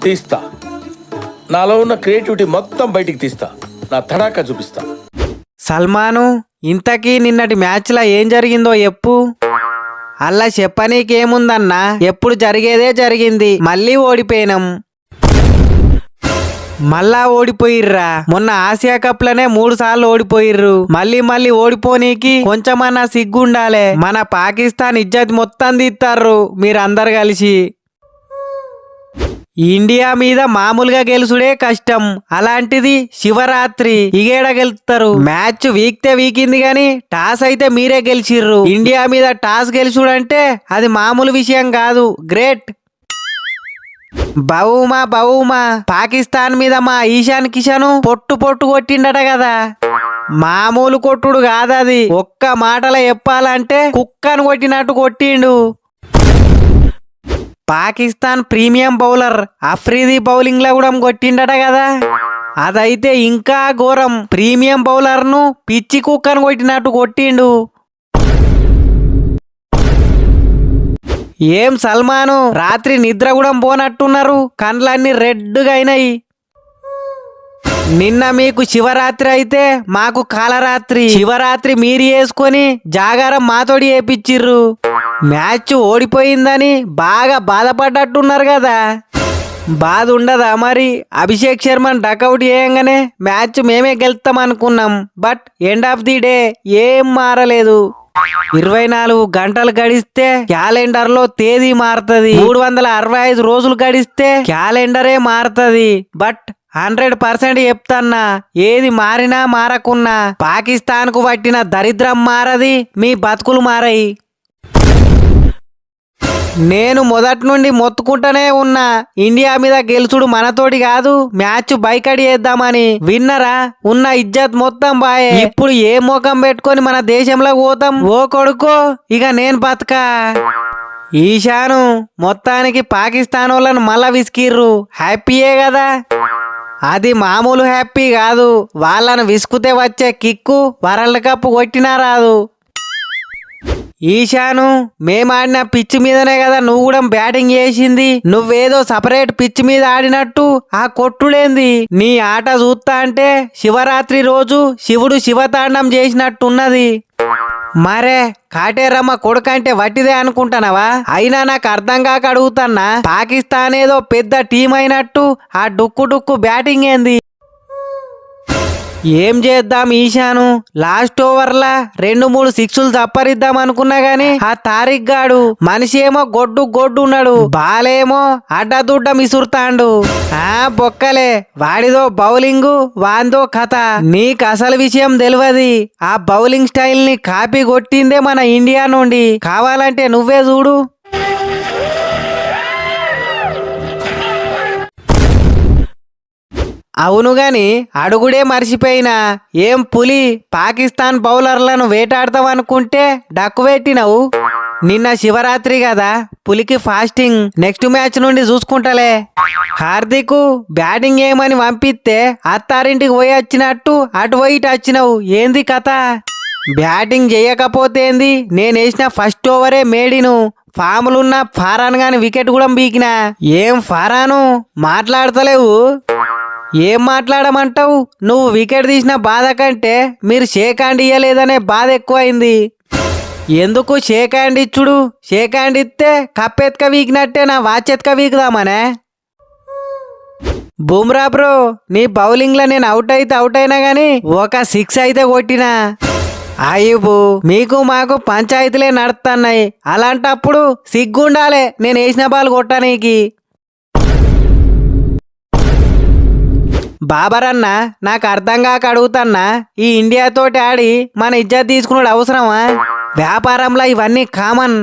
తీస్తా. నాలో ఉన్న క్రియేటివిటీ మొత్తం బయటికి తీస్తా. నా తడాకా చూపిస్తా. సల్మాను, ఇంతకీ నిన్నటి మ్యాచ్లో ఏం జరిగిందో చెప్పు. అలా చెప్పనీకేముందన్నా, ఎప్పుడు జరిగేదే జరిగింది. మళ్ళీ ఓడిపోయినాం. మళ్ళా ఓడిపోయిర్రా. మొన్న ఆసియా కప్ లోనే 3 సార్లు ఓడిపోయిర్రు. మళ్ళీ ఓడిపోనీకి కొంచెమన్నా సిగ్గుండాలే. మన పాకిస్తాన్ ఇజ్జత్ మొత్తం తీస్తారు మీరందరు కలిసి. ఇండియా మీద మామూలుగా గెలుసుడే కష్టం, అలాంటిది శివరాత్రి ఇగేడ గెలుస్తారు. మ్యాచ్ వీక్తే వీకింది గాని టాస్ అయితే మీరే గెలిచిర్రు. ఇండియా మీద టాస్ గెలుచుడంటే అది మామూలు విషయం కాదు. గ్రేట్. బహుమా పాకిస్తాన్ మీద మా ఈశాన్ కిషన్ పొట్టు కొట్టిండట కదా. మామూలు కొట్టుడు కాదది. ఒక్క మాటలో చెప్పాలంటే కుక్కను కొట్టినట్టు కొట్టిండు. Pakistan premium bowler Afridi bowling లో కూడా కొట్టిండట కదా. అదైతే ఇంకా ఘోరం. ప్రీమియం బౌలర్ ను పిచ్చి కుక్కను కొట్టినట్టు కొట్టిండు. ఏం సల్మాను, రాత్రి నిద్ర కూడా పోనట్టున్నారు. కండ్లన్నీ రెడ్గా అయినాయి. నిన్న మీకు శివరాత్రి అయితే మాకు కాలరాత్రి. శివరాత్రి మీరు వేసుకొని జాగారం మాతోడి వేపిచ్చిర్రు. మ్యాచ్ ఓడిపోయిందని బాగా బాధపడ్డట్టున్నారు కదా. బాధ ఉండదా మరి? అభిషేక్ శర్మని డకౌట్ చేయంగానే మ్యాచ్ మేమే గెలుస్తాం అనుకున్నాం. But end of the day ఏం మారలేదు. 24 గంటలు గడిస్తే క్యాలెండర్ లో తేదీ మారుతుంది. 365 రోజులు గడిస్తే క్యాలెండరే మారుతుంది. బట్ 100% చెప్తాన్నా, ఏది మారినా మారకున్నా పాకిస్తాన్ కు పట్టిన దరిద్రం మారది, మీ బతుకులు మారాయి. నేను మొదటి నుండి మొత్తుకుంటూనే ఉన్నా, ఇండియా మీద గెలుచుడు మనతోటి కాదు, మ్యాచ్ బైకడి చేద్దామని. విన్నరా? ఉన్న ఇజ్జత్ మొత్తం బాయే. ఇప్పుడు ఏ మోకం పెట్టుకొని మన దేశంలో పోతాం? ఓ కొడుకో, ఇక నేను బతకా. ఈశాను, మొత్తానికి పాకిస్తాన్ వాళ్ళను మళ్ళా విసికిర్రు. హ్యాపీయే కదా. అది మామూలు హ్యాపీ కాదు. వాళ్ళను విసుకుతే వచ్చే కిక్కు వరల్డ్ కప్ కొట్టినా రాదు. ఈశాను, మేమాడిన పిచ్ మీదనే కదా నువ్వు కూడా బ్యాటింగ్ చేసింది. నువ్వేదో సపరేట్ పిచ్ మీద ఆడినట్టు ఆ కొట్టుడేంది? నీ ఆట చూస్తా అంటే శివరాత్రి రోజు శివుడు శివతాండం చేసినట్టున్నది. మరే కాటేరమ్మ కొడుకంటే వట్టిదే అనుకుంటానవా? అయినా నాకు అర్థం కాక అడుగుతున్నా, పాకిస్తాన్ ఏదో పెద్ద టీం అయినట్టు ఆ డుక్కు బ్యాటింగ్ ఏంది? ఏం చేద్దాం ఈశాను, లాస్ట్ ఓవర్లా 2-3 సిక్సులు తప్పరిద్దాం అనుకున్నా గాని ఆ తారిక్ గాడు మనిషి ఏమో గొడ్డు ఉన్నాడు, బాలేమో అడ్డదుడ్డ మిసురుతాండు. బొక్కలే, వాడిదో బౌలింగు, వాందో కథ. నీకు అసలు విషయం తెలియదు. ఆ బౌలింగ్ స్టైల్ ని కాపీ కొట్టిందే మన ఇండియా నుండి. కావాలంటే నువ్వే చూడు. అవును గాని అడుగుడే మర్చిపోయినా. ఏం పులి, పాకిస్తాన్ బౌలర్లను వేటాడతావనుకుంటే డక్కు పెట్టినవు. నిన్న శివరాత్రి కదా, పులికి ఫాస్టింగ్. నెక్స్ట్ మ్యాచ్ నుండి చూసుకుంటలే. హార్దిక్ బ్యాటింగ్ ఏమని పంపిస్తే అత్తారింటికి పోయి వచ్చినట్టు అటు పోయి ఇటు వచ్చినవు. ఏంది కథ? బ్యాటింగ్ చేయకపోతే ఏంది? నేనేసిన ఫస్ట్ ఓవరే మేడిను. ఫామ్లున్న ఫారాన్ గాని వికెట్ కూడా బీకినా. ఏం ఫారాను, మాట్లాడతలేవు? ఏం మాట్లాడమంటావు? నువ్వు వికెట్ తీసిన బాధ కంటే మీరు షేక్ హ్యాండ్ ఇయ్యలేదనే బాధ ఎక్కువైంది. ఎందుకు షేక్ హ్యాండ్ ఇచ్చుడు? షేక్ హ్యాండ్ ఇస్తే కప్పెత్క వీకినట్టే నా వాచెత్క వీకుదామనే. బుమ్రా బ్రో, నీ బౌలింగ్ లో నేను అవుట్ అయినా గాని ఒక 6 అయితే కొట్టినా. అయ్యబు, మీకు మాకు పంచాయతీలే నడుస్తున్నాయి. అలాంటప్పుడు సిగ్గుండాలే నేను వేసిన బాల్ కొట్టనీకి. బాబరన్న, నాకు అర్థం కాక అడుగుతున్నా, ఈ ఇండియాతోటి ఆడి మన ఇజ్జత్ తీసుకున్నాడు అవసరమా? వ్యాపారంలో ఇవన్నీ కామన్.